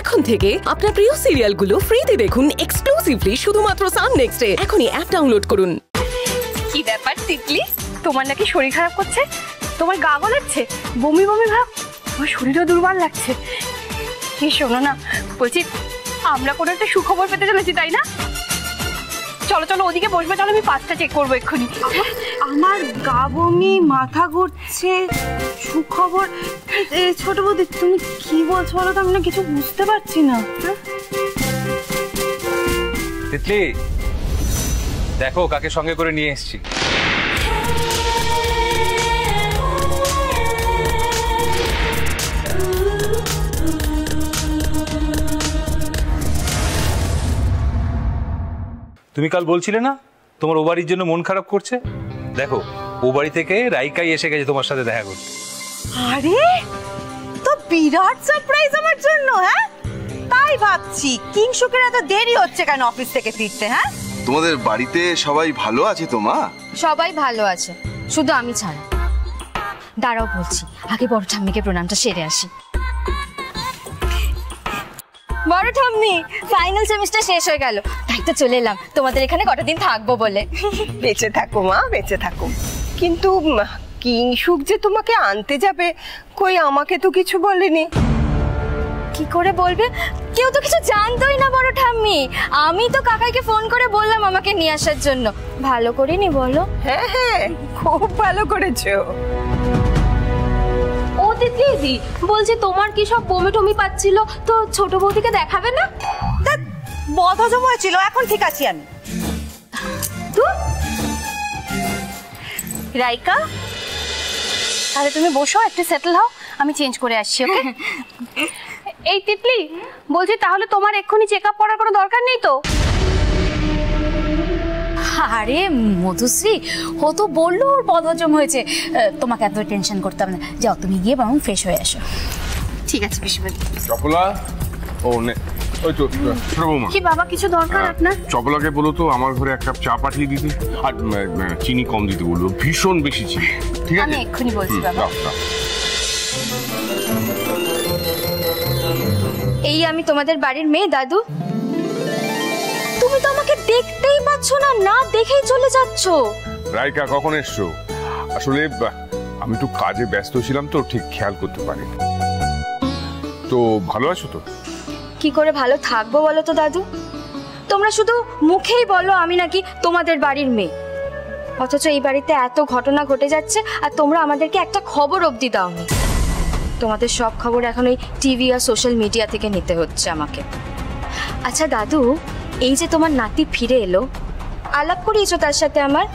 এখন থেকে আপনার প্রিয় সিরিয়ালগুলো ফ্রিতে দেখুন এক্সক্লুসিভলি শুধুমাত্র সান নেক্সটে। এখনই অ্যাপ ডাউনলোড করুন। কি ব্যাপার তিতলি, তোমার নাকি শরীর খারাপ করছে? তোমার গা গলাচ্ছে, বমি বমি ভাব, তোমার শরীরও দুর্বল লাগছে। কি শোনো না, বলছি আমরা কোনো একটা সুখবর পেতে চলেছি, তাই না? চলো চলো ওদিকে বসবে, চলো আমি পাঁচটা চেক করবো এক্ষুনি। আমার গা বমি, মাথা ঘুরছে, সুখবর। ছোট বৌদি তুমি কি বলছো বলো তো, আমি না কিছু বুঝতে পারছি না। তিতলি দেখো কাকে সঙ্গে করে নিয়ে এসেছি। তুমি কাল বলছিলে না তোমার ও বাড়ির জন্য মন খারাপ করছে? দেখো ও বাড়ি থেকে রাইকাই এসে গেছে তোমার সাথে দেখা করতে। আরে তো বিরাট সারপ্রাইজ আমার জন্য। হ্যাঁ তাই ভাবছি কিংশুকের এত দেরি হচ্ছে কেন অফিস থেকে ফিরতে। হ্যাঁ তোমাদের বাড়িতে সবাই ভালো আছে তো মা? সবাই ভালো আছে, শুধু আমি ছাড়া। দাঁড়াও বলছি, আগে বড় ঠাম্মিকে প্রণামটা সেরে আসি। বড় ঠাম্মি, ফাইনাল সেমিস্টার শেষ হয়ে গেল, তাই তো চলে এলাম তোমাদের এখানে কটা দিন থাকবো বলে। বেঁচে থাকো মা, বেঁচে থাকো। কিন্তু কিংশুক যে তোমাকে আনতে যাবে, কই আমাকে তো কিছু বলেনি। কি করে বলবে? কেউ তো কিছু জানতোই না বড় ঠাম্মি। আমি তো কাকাইকে ফোন করে বললাম আমাকে নিয়ে আসার জন্য। ভালো করিনি বলো? হ্যাঁ হ্যাঁ, খুব ভালো করেছো। ও দিদি বলছে তোমার কি সব বমি টমি পাচ্ছিল, তো ছোট বৌদিকে দেখাবে না? বদহজম হয়েছিল, এখন ঠিক আছি আমি। রাইকা, তাহলে তুমি বসো, একটু সেটেল হও, আমি চেঞ্জ করে আসছি। ওকে? এই তিতলি বলছি, তাহলে তোমার এক্ষুনি চেক আপ করার কোনো দরকার নেই তো? আরে মধুশ্রী, ও তো বললো ওর বদহজম হয়েছে, তোমাকে এত টেনশন করতে হবে না। যাও তুমি গিয়ে বরং ফ্রেশ হয়ে আসো। ঠিক আছে পিসিমণি। চপলা, ও নে, ওই তো ছোট বৌমা। কি বাবা, কিছু দরকার আপনার? চপলাকে বলো তো আমার ঘরে এক কাপ চা পাঠিয়ে দিতে, আর চিনি কম দিতে বলবো, ভীষণ বেশি চিনি। ঠিক আছে, আমি এক্ষুনি বলছি বাবা। এই আমি তোমাদের বাড়ির মেয়ে দাদু। তুমি তো আমাকে দেখতেই পাচ্ছ না, না দেখেই চলে যাচ্ছ। রাইকা কখন এসছো? আসলে আমি একটু কাজে ব্যস্ত ছিলাম তো ঠিক খেয়াল করতে পারিনি। তো ভালো আছো তো? কি করে ভালো থাকবো বলো তো দাদু? তোমরা শুধু মুখেই বলো আমি নাকি তোমাদের বাড়ির মেয়ে, অথচ এই বাড়িতে এত ঘটনা ঘটে যাচ্ছে আর তোমরা আমাদেরকে একটা খবর অবধি দাওনি। তোমাদের সব খবর এখন ওই টিভি আর সোশ্যাল মিডিয়া থেকে নিতে হচ্ছে আমাকে। আচ্ছা দাদু, এই যে তোমার নাতি ফিরে এলো, আলাপ করিয়েছো তার সাথে আমার?